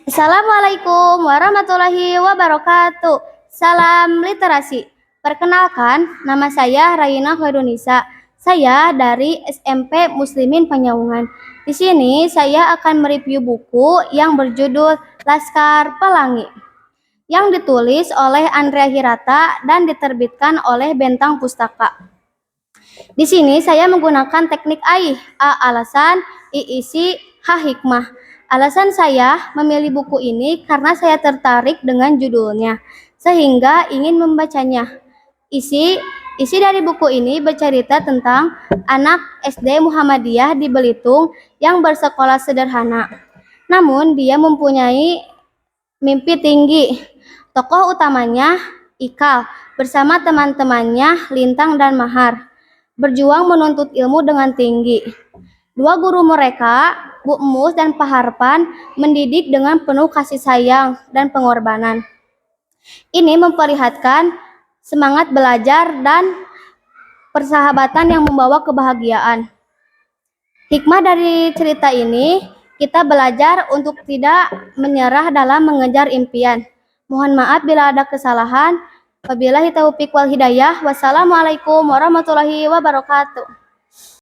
Assalamualaikum warahmatullahi wabarakatuh. Salam literasi. Perkenalkan, nama saya Raina Khairunisa. Saya dari SMP Muslimin Panyaungan. Di sini saya akan mereview buku yang berjudul Laskar Pelangi, yang ditulis oleh Andrea Hirata dan diterbitkan oleh Bentang Pustaka. Di sini saya menggunakan teknik AIH, A alasan, I isi, H hikmah. Alasan saya memilih buku ini karena saya tertarik dengan judulnya, sehingga ingin membacanya. Isi dari buku ini bercerita tentang anak SD Muhammadiyah di Belitung yang bersekolah sederhana. Namun dia mempunyai mimpi tinggi. Tokoh utamanya Ikal bersama teman-temannya Lintang dan Mahar berjuang menuntut ilmu dengan tinggi. Dua guru mereka, Bu Emus dan Pak Harpan, mendidik dengan penuh kasih sayang dan pengorbanan. Ini memperlihatkan semangat belajar dan persahabatan yang membawa kebahagiaan. Hikmah dari cerita ini, kita belajar untuk tidak menyerah dalam mengejar impian. Mohon maaf bila ada kesalahan. Wabillahi taufiq wal hidayah. Wassalamualaikum warahmatullahi wabarakatuh.